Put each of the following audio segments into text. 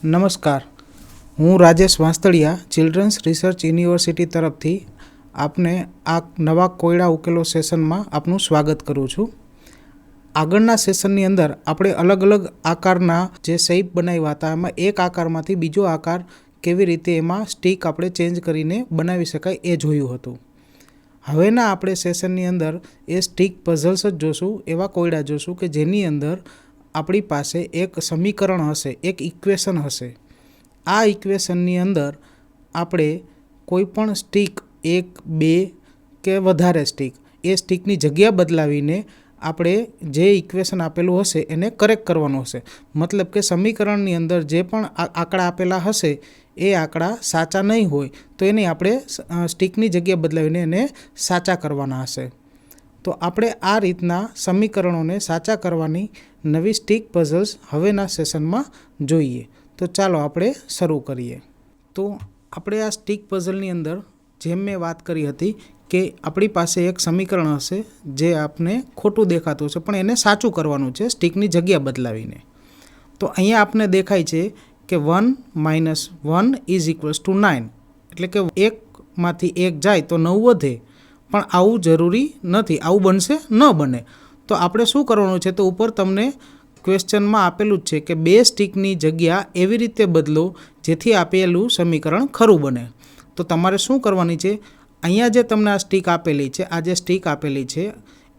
નમસ્કાર, હું Rajesh વાંસતળિયા children's research university તરફથી આપને આ નવા કોયડા ઉકેલો સેશનમાં આપનું સ્વાગત કરું છું. આગળના સેશનની અંદર આપણે અલગ અલગ આકારના જે શેપ બનાવ્યા હતા એમાં એક આકારમાંથી બીજો આકાર કેવી રીતે એમાં સ્ટીક આપણે ચેન્જ કરીને બનાવી શકાય એ જોયું હતું. હવેના આપણે સેશનની અંદર એ સ્ટીક પઝલ્સ જ જોશું, એવા કોયડા જોશું કે જેની અંદર આપણી પાસે એક સમીકરણ હશે, એક ઇક્વેશન હશે. આ ઇક્વેશનની અંદર આપણે કોઈ પણ સ્ટીક 1, 2 કે વધારે સ્ટીક, એ સ્ટીકની જગ્યા બદલાવીને આપણે જે ઇક્વેશન આપેલું હશે એને કરેક્ટ કરવાનું હશે. મતલબ કે સમીકરણની અંદર જે પણ આંકડા આપેલા હશે એ આંકડા સાચા નહીં હોય તો એની આપણે સ્ટીકની જગ્યા બદલાવીને એને સાચા કરવાના હશે. તો આપણે આ રીતના સમીકરણોને સાચા કરવાની નવી સ્ટીક પઝલ્સ હવેના સેશનમાં જોઈએ. તો ચાલો આપણે શરૂ કરીએ. તો આપણે આ સ્ટીક પઝલની અંદર જેમ મેં વાત કરી હતી કે આપણી પાસે એક સમીકરણ હશે જે આપને ખોટું દેખાતું હશે પણ એને સાચું કરવાનું છે સ્ટીકની જગ્યા બદલાવીને. તો અહીંયા આપને દેખાય છે કે 1 - 1 = 9, એટલે કે 1માંથી 1 જાય તો 9 વધે. પણ આવું જરૂરી નથી, આવું બનશે ન બને. તો આપણે શું કરવાનું છે, તો ઉપર તમને ક્વેશ્ચનમાં આપેલું જ છે કે 2 સ્ટીકની જગ્યા એવી રીતે બદલો જેથી આપેલું સમીકરણ ખરું બને. તો તમારે શું કરવાની છે, અહીંયા જે તમને આ સ્ટીક આપેલી છે, આ જે સ્ટીક આપેલી છે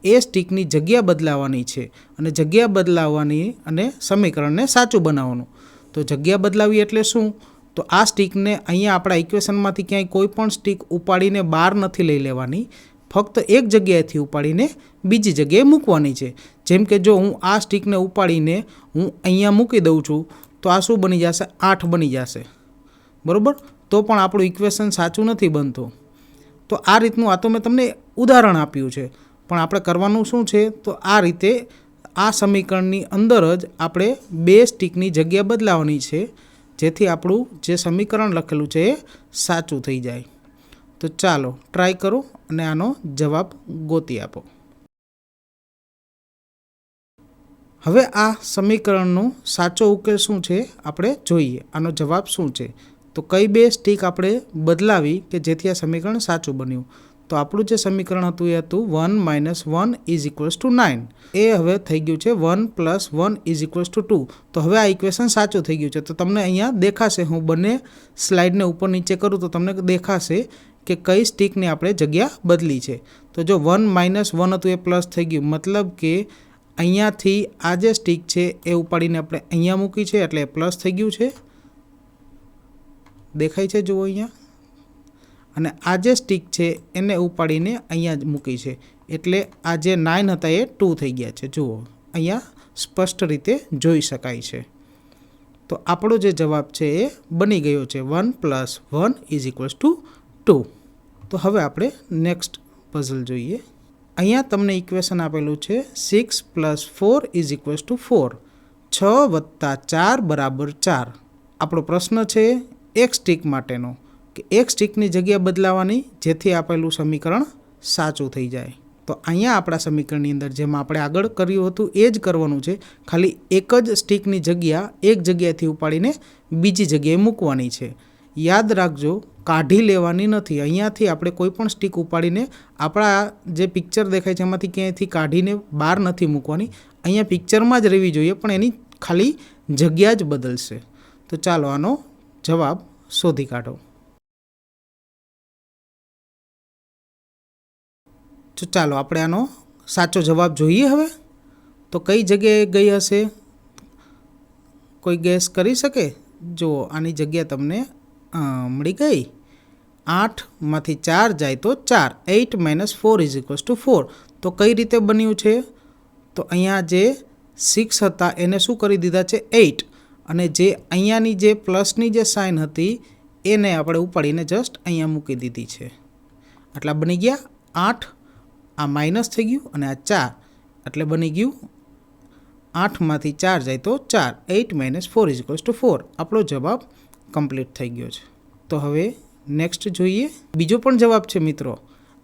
એ સ્ટીકની જગ્યા બદલાવાની છે અને જગ્યા બદલાવવાની અને સમીકરણને સાચું બનાવવાનું. તો જગ્યા બદલાવી એટલે શું, તો આ સ્ટીકને અહીંયા આપણા ઇક્વેશનમાંથી ક્યાંય કોઈ પણ સ્ટીક ઉપાડીને બહાર નથી લઈ લેવાની, ફક્ત એક જગ્યાએથી ઉપાડીને બીજી જગ્યાએ મૂકવાની છે. જેમ કે જો હું આ સ્ટીકને ઉપાડીને હું અહીંયા મૂકી દઉં છું તો આ શું બની જશે, 8 બની જશે, બરાબર. તો પણ આપણું ઇક્વેશન સાચું નથી બનતું. તો આ રીતનું, આ તો મેં તમને ઉદાહરણ આપ્યું છે, પણ આપણે કરવાનું શું છે, તો આ રીતે આ સમીકરણની અંદર જ આપણે 2 સ્ટીકની જગ્યા બદલાવાની છે જેથી આપણું જે સમીકરણ લખેલું છે એ સાચું થઈ જાય. તો ચાલો ટ્રાય કરો અને આનો જવાબ ગોતી આપો. હવે આ સમીકરણનો સાચો ઉકેલ શું છે આપણે જોઈએ, આનો જવાબ શું છે. તો કઈ 2 સ્ટીક આપણે બદલાવી કે જેથી આ સમીકરણ સાચું બન્યું. તો આપણું જે સમીકરણ હતું એ હતું 1 - 1 = 9. એ હવે થઈ ગયું છે 1 + 1 = 2. તો હવે આ ઇક્વેશન સાચું થઈ ગયું છે. તો તમને અહીંયા દેખાશે, હું બંને સ્લાઇડને ઉપર નીચે કરું તો તમને દેખાશે કે કઈ સ્ટીકને આપણે જગ્યા બદલી છે. તો જો 1 - 1 હતું એ પ્લસ થઈ ગયું, મતલબ કે અહીંયાથી આ જે સ્ટીક છે એ ઉપાડીને આપણે અહીંયા મૂકી છે એટલે પ્લસ થઈ ગયું છે, દેખાય છે જુઓ અહીંયા. અને આ જે સ્ટીક છે એને ઉપાડીને અહીંયા જ મૂકી છે એટલે આ જે 9 હતા એ 2 થઈ ગયા છે. જુઓ અહીંયા સ્પષ્ટ રીતે જોઈ શકાય છે. તો આપણો જે જવાબ છે એ બની ગયો છે 1 + 1 = 2. તો હવે આપણે નેક્સ્ટ પઝલ જોઈએ. અહીંયા તમને ઇક્વેશન આપેલું છે 6 + 4 = 4. 6 + 4 = 4. આપણો પ્રશ્ન છે એક સ્ટીક માટેનો કે એક સ્ટીકની જગ્યા બદલાવાની જેથી આપેલું સમીકરણ સાચું થઈ જાય. તો અહીંયા આપણા સમીકરણની અંદર જેમ આપણે આગળ કર્યું હતું એ જ કરવાનું છે, ખાલી એક જ સ્ટીકની જગ્યા એક જગ્યાએથી ઉપાડીને બીજી જગ્યાએ મૂકવાની છે. યાદ રાખજો, કાઢી લેવાની નથી. અહીંયાથી આપણે કોઈ પણ સ્ટીક ઉપાડીને આપણા જે પિક્ચર દેખાય છે એમાંથી ક્યાંયથી કાઢીને બહાર નથી મૂકવાની. અહીંયા પિક્ચરમાં જ રહેવી જોઈએ પણ એની ખાલી જગ્યા જ બદલશે. તો ચાલો આનો જવાબ શોધી કાઢો. તો ચાલો આપણે આનો સાચો જવાબ જોઈએ. હવે તો કઈ જગ્યાએ ગઈ હશે, કોઈ ગેસ કરી શકે? જો આની જગ્યા તમને મળી ગઈ. 8માંથી 4 જાય તો 4. 8 - 4 = 4. તો કઈ રીતે બન્યું છે, તો અહીંયા જે 6 હતા એને શું કરી દીધા છે 8, અને જે અહીંયાની જે પ્લસની જે સાઇન હતી એને આપણે ઉપાડીને જસ્ટ અહીંયા મૂકી દીધી છે. આટલા બની ગયા 8. આ માઇનસ થઈ ગયું અને આ 4 એટલે બની ગયું 8માંથી 4 જાય તો 4. 8 - 4 = 4. આપણો જવાબ કમ્પ્લીટ થઈ ગયો છે. તો હવે નેક્સ્ટ જોઈએ. બીજો પણ જવાબ છે મિત્રો.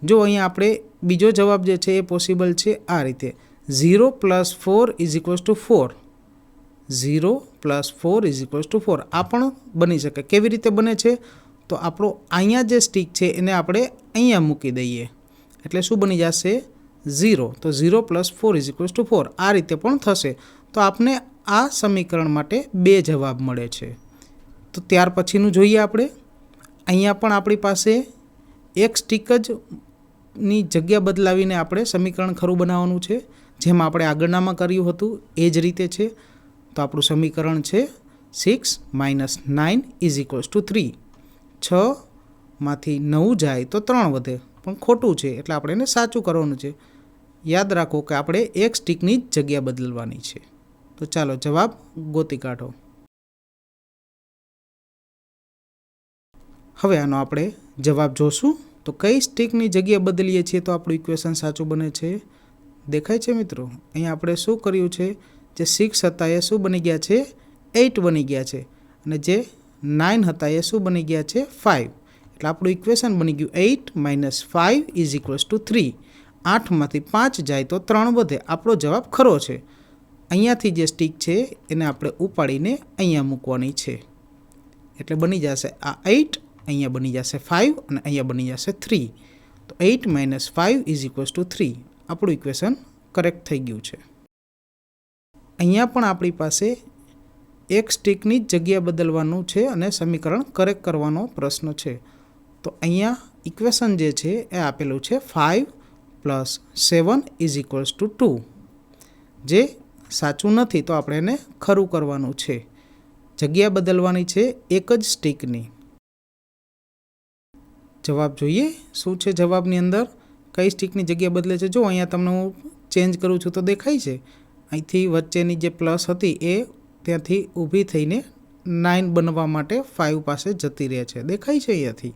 જો અહીંયા આપણે બીજો જવાબ જે છે એ પોસિબલ છે આ રીતે 0 + 4 = 4. 0 પ્લસ 4 ઇઝ ઇક્વલ્સ ટુ 4 આ પણ બની શકે. કેવી રીતે બને છે? તો આપણો અહીંયા જે સ્ટીક છે એને આપણે અહીંયા મૂકી દઈએ એટલે શું બની જશે? 0. તો 0 + 4 ઇઝ ઇક્વલ્સ ટુ 4 આ રીતે પણ થશે. તો આપને આ સમીકરણ માટે 2 જવાબ મળે છે. તો ત્યાર પછીનું જોઈએ આપણે. અહીંયા પણ આપણી પાસે એક સ્ટીક જ ની જગ્યા બદલાવીને આપણે સમીકરણ ખરું બનાવવાનું છે, જેમ આપણે આગળનામાં કર્યું હતું એ જ રીતે છે. તો આપણું સમીકરણ છે 6 - 9 ઇઝ ઇક્વલ્સ ટુ 3. 6માંથી 9 જાય તો 3 વધે, પણ ખોટું છે એટલે આપણે એને સાચું કરવાનું છે. યાદ રાખો કે આપણે એક સ્ટીકની જ જગ્યા બદલવાની છે. તો ચાલો જવાબ ગોતી કાઢો. હવે આનો આપણે જવાબ જોશું. તો કઈ સ્ટીકની જગ્યા બદલીએ છીએ તો આપણું ઇક્વેશન સાચું બને છે? દેખાય છે મિત્રો? અહીંયા આપણે શું કર્યું છે? જે 6 હતા એ શું બની ગયા છે? 8 બની ગયા છે. અને જે 9 હતા એ શું બની ગયા છે? 5. એટલે આપણું ઇક્વેશન બની ગયું 8 - 5 ઇઝ ઇક્વલ્સ ટુ 3. 8માંથી 5 જાય તો 3 વધે. આપણો જવાબ ખરો છે. અહીંયાથી જે સ્ટીક છે એને આપણે ઉપાડીને અહીંયા મૂકવાની છે. એટલે બની જશે આ 8, અહીંયા બની જશે 5 અને અહીંયા બની જશે 3. તો 8 - 5 ઇઝ ઇક્વલ્સ ટુ 3. આપણું ઇક્વેશન કરેક્ટ થઈ ગયું છે. અહીંયા પણ આપણી પાસે એક સ્ટીકની જ જગ્યા બદલવાનું છે અને સમીકરણ કરેક્ટ કરવાનો પ્રશ્ન છે. તો અહીંયા ઇક્વેશન જે છે એ આપેલું છે 5 + 7 ઇઝ ઇક્વલ્સ ટુ 2. જે સાચું નથી તો આપણે એને ખરું કરવાનું છે. જગ્યા બદલવાની છે એક જ સ્ટીકની. જવાબ જોઈએ શું છે જવાબની અંદર. કઈ સ્ટીકની જગ્યા બદલે છે? જો અહીંયા તમને હું ચેન્જ કરું છું તો દેખાય છે. અહીંથી વચ્ચેની જે પ્લસ હતી એ ત્યાંથી ઊભી થઈને 9 બનવા માટે 5 પાસે જતી રહે છે. દેખાય છે અહીંયાથી.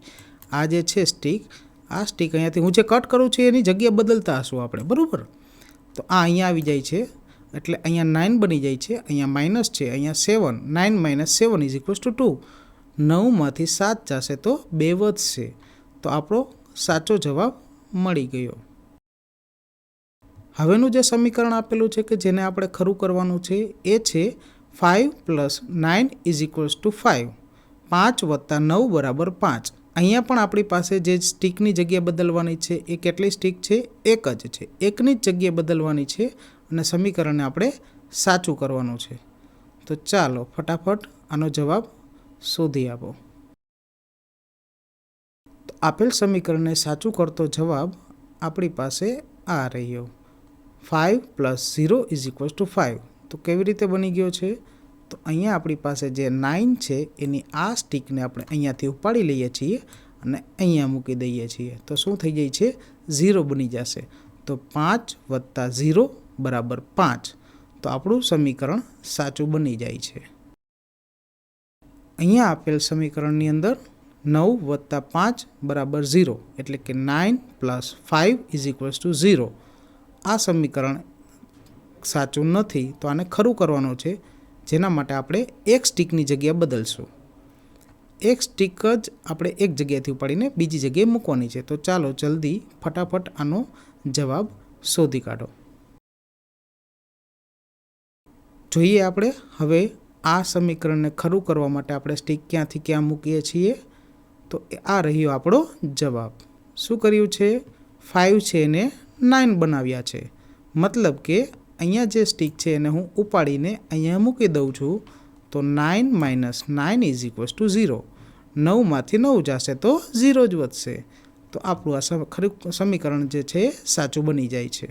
આ જે છે સ્ટીક, આ સ્ટીક અહીંયાથી હું જે કટ કરું છું એની જગ્યા બદલતા હશું આપણે, બરાબર? તો આ અહીંયા આવી જાય છે એટલે અહીંયા 9 બની જાય છે, અહીંયા માઇનસ છે, અહીંયા 7. 9 - 7 ઇઝ ઇક્વલ્સ ટુ 2. 9માંથી 7 જશે તો 2 વધશે. તો આપણો સાચો જવાબ મળી ગયો. હવેનું જે સમીકરણ આપેલું છે કે જેને આપણે ખરું કરવાનું છે એ છે 5 + 9 ઇઝ ઇક્વલ્સ ટુ 5. 5 + 9 = 5. અહીંયા પણ આપણી પાસે જે સ્ટીકની જગ્યા બદલવાની છે એ કેટલી સ્ટીક છે? એક જ છે. એકની જ જગ્યા બદલવાની છે અને સમીકરણને આપણે સાચું કરવાનું છે. તો ચાલો ફટાફટ આનો જવાબ શોધી આપો. તો આપેલ સમીકરણને સાચું કરતો જવાબ આપણી પાસે આ રહ્યો. 5 + 0 ઇઝ ઇક્વલ્સ ટુ 5. તો કેવી રીતે બની ગયો છે? તો અહીંયા આપણી પાસે જે 9 છે એની આ સ્ટીકને આપણે અહીંયાથી ઉપાડી લઈએ છીએ અને અહીંયા મૂકી દઈએ છીએ. તો શું થઈ જાય છે? 0 બની જશે. તો 5 + 0 = 5. તો આપણું સમીકરણ સાચું બની જાય છે. અહીંયા આપેલ સમીકરણની અંદર 9 + 5 = 0 એટલે કે 9 + 5 ઇઝ ઇક્વલ્સ ટુ 0. આ સમીકરણ સાચું નથી તો આને ખરું કરવાનું છે, જેના માટે આપણે એક સ્ટીકની જગ્યા બદલશું. એક સ્ટીક જ આપણે એક જગ્યાએથી ઉપાડીને બીજી જગ્યાએ મૂકવાની છે. તો ચાલો જલ્દી ફટાફટ આનો જવાબ શોધી કાઢો. જોઈએ આપણે હવે આ સમીકરણને ખરું કરવા માટે આપણે સ્ટીક ક્યાંથી ક્યાં મૂકીએ છીએ. તો આ રહ્યો આપણો જવાબ. શું કર્યું છે? 5 છે એને 9 બનાવ્યા છે. મતલબ કે અહીંયા જે સ્ટીક છે એને હું ઉપાડીને અહીંયા મૂકી દઉં છું. તો 9 - 9 ઇઝ ઇક્વલ્સ ટુ 0. 9માંથી 9 જશે તો 0 જ વધશે. તો આપણું આ ખરું સમીકરણ જે છે સાચું બની જાય છે.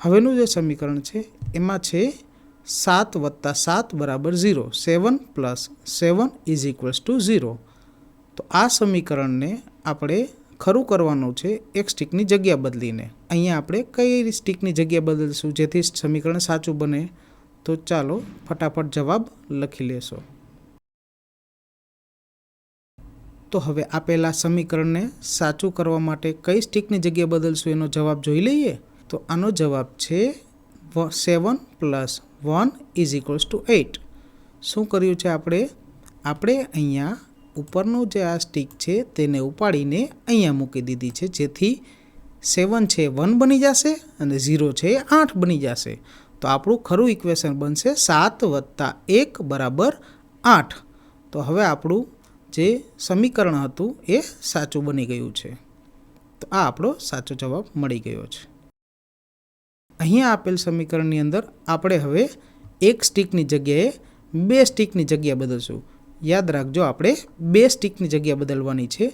હવેનું જે સમીકરણ છે એમાં છે 7 + 7 = 0. 7 + 7 ઇઝ ઇક્વલ્સ ટુ 0. તો આ સમીકરણને આપણે ખરું કરવાનું છે એક સ્ટીકની જગ્યા બદલીને. અહીંયા આપણે કઈ સ્ટીકની જગ્યા બદલશું જેથી સમીકરણ સાચું બને? તો ચાલો ફટાફટ જવાબ લખી લેશો. તો હવે આપેલા સમીકરણને સાચું કરવા માટે કઈ સ્ટીકની જગ્યા બદલશું એનો જવાબ જોઈ લઈએ. તો આનો જવાબ છે 7 + 1 ઇઝ ઇક્વલ્સ ટુ 8. શું કર્યું છે આપણે? આપણે અહીંયા ઉપરનું જે આ સ્ટીક છે તેને ઉપાડીને અહીંયા મૂકી દીધી છે, જેથી 7 છે 1 બની જશે અને 0 છે 8 બની જશે. તો તો આપણું ખરું ઇક્વેશન બનશે 7 + 1 = 8. તો હવે આપણું જે સમીકરણ હતું એ સાચું બની ગયું છે. તો આ આપણો સાચો જવાબ મળી ગયો છે. અહીંયા આપેલ સમીકરણની અંદર આપણે હવે એક સ્ટીકની જગ્યાએ 2 સ્ટીકની જગ્યા બદલશું. યાદ રાખજો, આપણે 2 સ્ટીકની જગ્યા બદલવાની છે.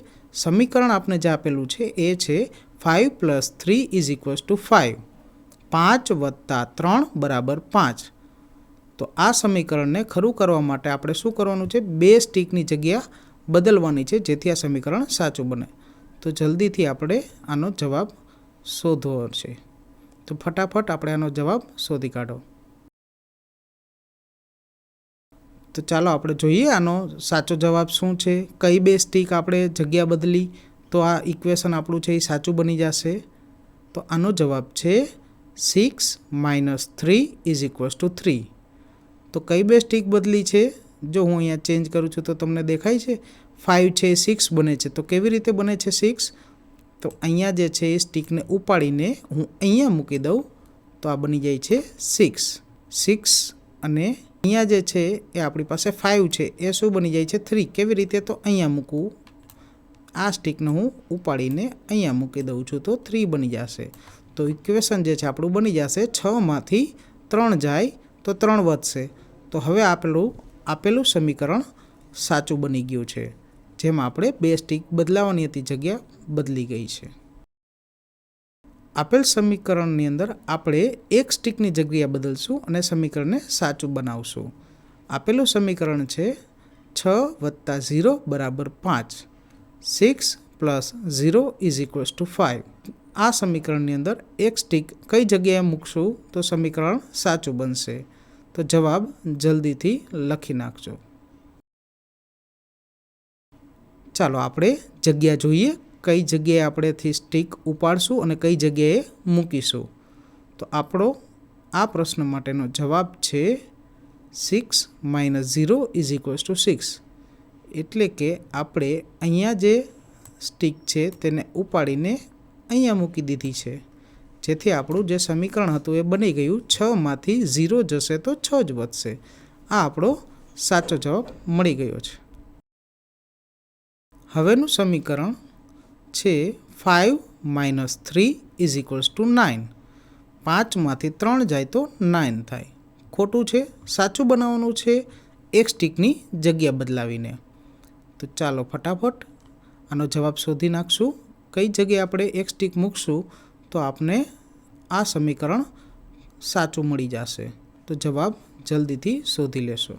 સમીકરણ આપણે જે આપેલું છે એ છે 5 + 3 = 5. 5 + 3 = 5. તો આ સમીકરણને ખરું કરવા માટે આપણે શું કરવાનું છે? 2 સ્ટીકની જગ્યા બદલવાની છે, જેથી આ સમીકરણ સાચું બને. તો જલ્દીથી આપણે આનો જવાબ શોધવો છે. તો ફટાફટ આપણે આનો જવાબ શોધી કાઢો. તો ચાલો આપણે જોઈએ આનો સાચો જવાબ શું છે. કઈ 2 સ્ટીક આપણે જગ્યા બદલી તો આ ઇક્વેશન આપણું છે એ સાચું બની જશે. તો આનો જવાબ છે 6 - 3 = 3. તો કઈ 2 સ્ટીક બદલી છે? જો હું અહીંયા ચેન્જ કરું છું તો તમને દેખાય છે 5 છે 6 બને છે. તો કેવી રીતે બને છે 6? તો અહીંયા જે છે એ સ્ટીકને ઉપાડીને હું અહીંયા મૂકી દઉં તો આ બની જાય છે 6. 6 અને અહીંયા જે છે એ આપણી પાસે 5 છે એ શું બની જાય છે 3. કેવી રીતે? તો અહીંયા મૂકવું. આ સ્ટીકને હું ઉપાડીને અહીંયા મૂકી દઉં છું તો 3 બની જશે. તો ઇક્વેશન જે છે આપણું બની જશે 6 માંથી 3 જાય તો 3 વધશે. તો હવે આપેલું સમીકરણ સાચું બની ગયું છે, જેમાં આપણે 2 સ્ટીક બદલાવાની હતી જગ્યા બદલી ગઈ છે. આપેલ સમીકરણની અંદર આપણે એક સ્ટીકની જગ્યા બદલશું અને સમીકરણને સાચું બનાવશું. આપેલું સમીકરણ છે 6 + 0 = 5. 6 + 0 = 5. આ સમીકરણની અંદર એક સ્ટીક કઈ જગ્યાએ મૂકશું તો સમીકરણ સાચું બનશે? તો જવાબ જલ્દીથી લખી નાખજો. ચાલો આપણે જગ્યા જોઈએ, કઈ જગ્યાએ આપણેથી સ્ટીક ઉપાડશું અને કઈ જગ્યાએ મૂકીશું. તો આપણો આ પ્રશ્ન માટેનો જવાબ છે 6 - 0 = 6. એટલે કે આપણે અહીંયા જે સ્ટીક છે તેને ઉપાડીને અહીંયા મૂકી દીધી છે, જેથી આપણું જે સમીકરણ હતું એ બની ગયું. 6 માંથી 0 જશે તો 6 જ વધશે. આ આપણો સાચો જવાબ મળી ગયો છે. હવેનું સમીકરણ છે 5 - 3 = 9. 5 માંથી 3 જાય તો 9 થાય. ખોટું છે, સાચું બનાવવાનું છે એક સ્ટીકની જગ્યા બદલાવીને. તો ચાલો ફટાફટ આનો જવાબ શોધી નાખશું. કઈ જગ્યાએ આપણે એક સ્ટીક મૂકશું તો આપને આ સમીકરણ સાચું મળી જશે. તો જવાબ જલ્દીથી શોધી લેશો.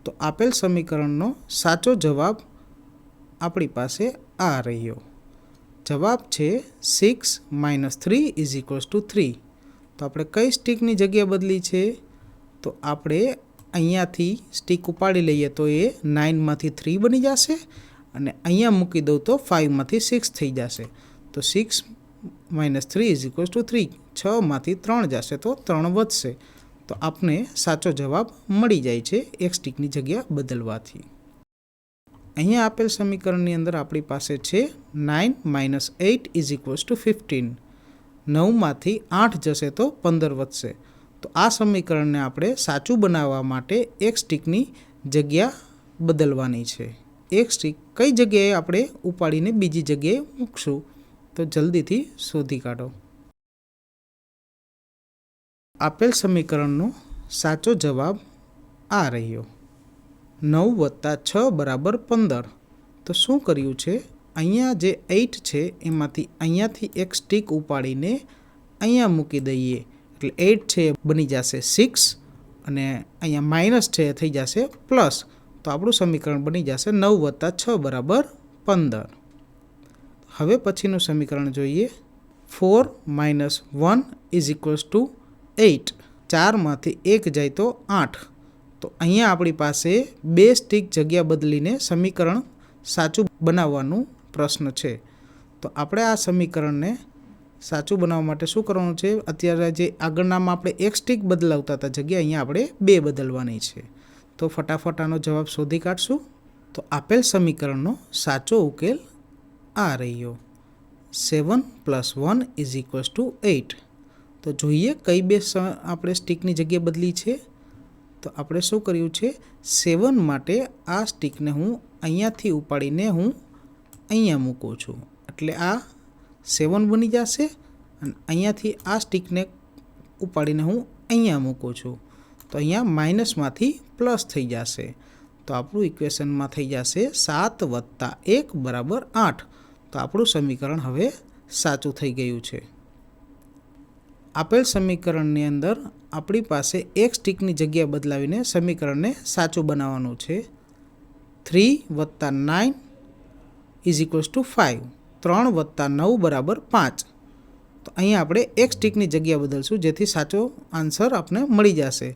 તો આપેલ સમીકરણનો સાચો જવાબ આપણી પાસે આ રહ્યો. જવાબ છે 6 - 3 = 3. તો આપણે કઈ સ્ટીકની જગ્યા બદલી છે? તો આપણે અહીંયાથી સ્ટીક ઉપાડી લઈએ તો એ 9 માંથી 3 બની જશે અને અહીંયા મૂકી દઉં તો 5 માંથી 6 થઈ જશે. તો 6 - 3 = 3. 6 માંથી 3 જશે તો 3 વધશે. તો આપને સાચો જવાબ મળી જાય છે એક સ્ટીકની જગ્યા બદલવાથી. અહીંયા આપેલ સમીકરણની અંદર આપણી પાસે છે 9 - 8 = 15. 9 માંથી 8 જશે તો 15 વધશે. તો આ સમીકરણને આપણે સાચું બનાવવા માટે એક સ્ટીકની જગ્યા બદલવાની છે. એક સ્ટીક કઈ જગ્યાએ આપણે ઉપાડીને બીજી જગ્યાએ મૂકશું તો જલ્દીથી શોધી કાઢો. આપેલ સમીકરણનો સાચો જવાબ આ રહ્યો. 9 + 6 = 15. તો શું કર્યું છે? અહીંયા જે 8 છે એમાંથી અહીંયાથી એક સ્ટીક ઉપાડીને અહીંયા મૂકી દઈએ એટલે 8 છે એ બની જશે 6 અને અહીંયા માઇનસ છે એ થઈ જશે પ્લસ. તો આપણું સમીકરણ બની જશે 9 + 6 = 15. હવે પછીનું સમીકરણ જોઈએ. 4 - 1 = 8. 4 માંથી 1 જાય તો 8. તો અહીંયા આપણી પાસે 2 સ્ટીક જગ્યા બદલીને સમીકરણ સાચું બનાવવાનું પ્રશ્ન છે. તો આપણે આ સમીકરણને સાચું બનાવવા માટે શું કરવાનું છે? અત્યારે જે આગળનામાં આપણે એક સ્ટીક બદલાવતા હતા જગ્યા, અહીંયા આપણે 2 બદલવાની છે. તો ફટાફટ આનો જવાબ શોધી કાઢશું. તો આપેલ સમીકરણનો સાચો ઉકેલ આ રહ્યો. 7 + 1 = 8. તો જોઈએ કઈ બે આપણે સ્ટીકની જગ્યા બદલી છે. તો આપણે શું કર્યું છે, 7 માટે આ સ્ટીકને હું અહીંયાથી ઉપાડીને હું અહીંયા મૂકું છું, એટલે આ 7 બની જશે અને અહીંયાથી આ સ્ટીકને ઉપાડીને હું અહીંયા મૂકું છું, તો અહીંયા માઇનસમાંથી પ્લસ થઈ જશે. તો આપણું ઇક્વેશનમાં થઈ જશે 7 + 1 = 8. તો આપણું સમીકરણ હવે સાચું થઈ ગયું છે. આપેલ સમીકરણની અંદર આપણી પાસે એક સ્ટીકની જગ્યા બદલાવીને સમીકરણને સાચું બનાવવાનું છે. 3 + 9 = 5. 3 + 9 = 5. તો અહીંયા આપણે એક સ્ટીકની જગ્યા બદલશું, જેથી સાચો આન્સર આપણે મળી જશે.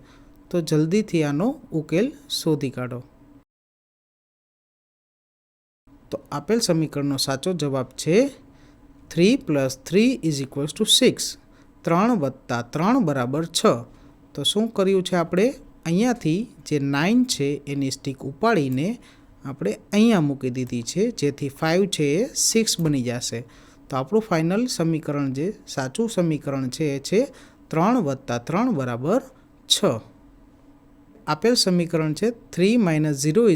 તો જલ્દીથી આનો ઉકેલ શોધી કાઢો. તો આપેલ સમીકરણનો સાચો જવાબ છે 3 + 3 = 6. 3 + 3 = 6. તો શું કર્યું છે આપણે, અહીંયાથી જે 9 છે એની સ્ટીક ઉપાડીને આપણે અહીંયા મૂકી દીધી છે, જેથી 5 છે એ 6 બની જશે. તો આપણું ફાઇનલ સમીકરણ જે સાચું સમીકરણ છે એ છે 3 + 3 = 6. આપેલ સમીકરણ છે 3 - 0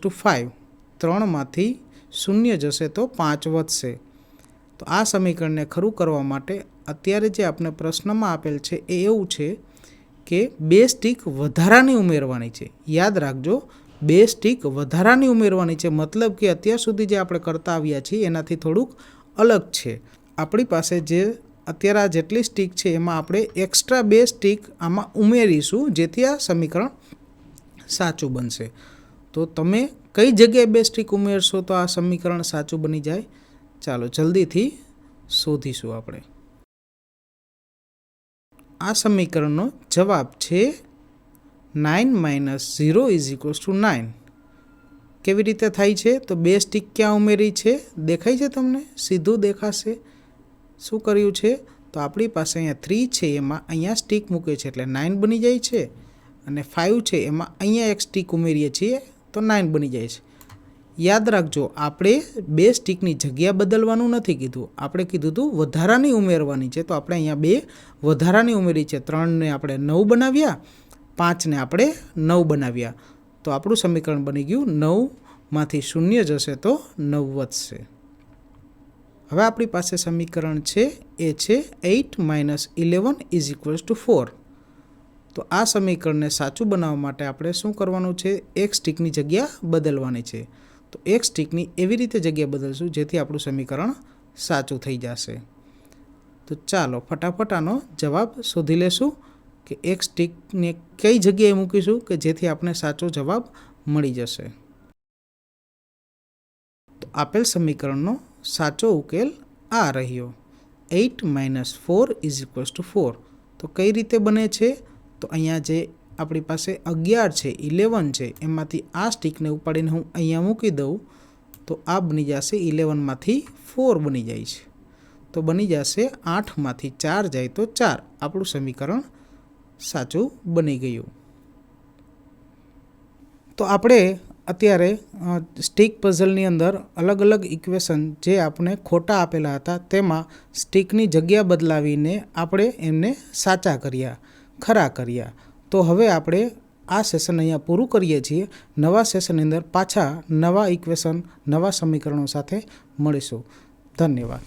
= 5. 3માંથી 0 જશે તો 5 વધશે. તો આ સમીકરણને ખરું કરવા માટે અત્યારે જે આપણે પ્રશ્નમાં આપેલ છે એ એવું છે કે 2 સ્ટીક વધારાની ઉમેરવાની છે. યાદ રાખજો, 2 સ્ટીક વધારાની ઉમેરવાની છે, મતલબ કે અત્યાર સુધી જે આપણે કરતા આવ્યા છીએ એનાથી થોડુંક અલગ છે. આપણી પાસે જે અત્યારે આ જેટલી સ્ટીક છે એમાં આપણે એક્સ્ટ્રા 2 સ્ટીક આમાં ઉમેરીશું, જેથી આ સમીકરણ સાચું બનશે. તો તમે કઈ જગ્યાએ 2 સ્ટીક ઉમેરશો તો આ સમીકરણ સાચું બની જાય? ચાલો જલ્દીથી શોધીશું આપણે. આ સમીકરણનો જવાબ છે 9 - 0 = 9. કેવી રીતે થાય છે? તો 2 સ્ટીક ક્યાં ઉમેરી છે દેખાય છે તમને? સીધું દેખાશે. શું કર્યું છે? તો આપણી પાસે અહીંયા 3 છે એમાં અહીંયા સ્ટીક મૂકે છે એટલે 9 બની જાય છે, અને 5 છે એમાં અહીંયા એક સ્ટીક ઉમેરીએ છીએ તો 9 બની જાય છે. યાદ રાખજો, આપણે 2 સ્ટીકની જગ્યા બદલવાનું નથી કીધું, આપણે કીધું હતું વધારાની ઉમેરવાની છે. તો આપણે અહીંયા 2 વધારાની ઉમેરી છે. 3ને આપણે 9 બનાવ્યા, 5ને આપણે 9 બનાવ્યા. તો આપણું સમીકરણ બની ગયું 9માંથી 0 જશે તો 9 વધશે. હવે આપણી પાસે સમીકરણ છે એ છે 8 - 11 = 4. તો આ સમીકરણને સાચું બનાવવા માટે આપણે શું કરવાનું છે, એક સ્ટીકની જગ્યા બદલવાની છે. તો એક સ્ટીકની એવી રીતે જગ્યા બદલશું જેથી આપણું સમીકરણ સાચું થઈ જશે. તો ચાલો ફટાફટ આનો જવાબ શોધી લેશું કે એક સ્ટીકને કઈ જગ્યાએ મૂકીશું કે જેથી આપણે સાચો જવાબ મળી જશે. તો આપેલ સમીકરણનો સાચો ઉકેલ આ રહ્યો 8 - 4 = 4. તો કઈ રીતે બને છે? તો અહીંયા જે આપણી પાસે 11 છે, 11 છે, એમાંથી આ સ્ટીકને ઉપાડીને હું અહીંયા મૂકી દઉં તો આ બની જશે 11માંથી 4 બની જાય છે. તો બની જશે 8માંથી 4 જાય તો 4. આપણું સમીકરણ સાચું બની ગયું. તો આપણે અત્યારે સ્ટીક પઝલની અંદર અલગ અલગ ઇક્વેશન જે આપણે ખોટા આપેલા હતા તેમાં સ્ટીકની જગ્યા બદલાવીને આપણે એમને સાચા કર્યા, ખરા કર્યા. તો હવે આપણે આ સેશન અહીંયા પૂરું કરીએ છીએ. નવા સેશનની અંદર પાછા નવા ઇક્વેશન, નવા સમીકરણો સાથે મળીશું. ધન્યવાદ.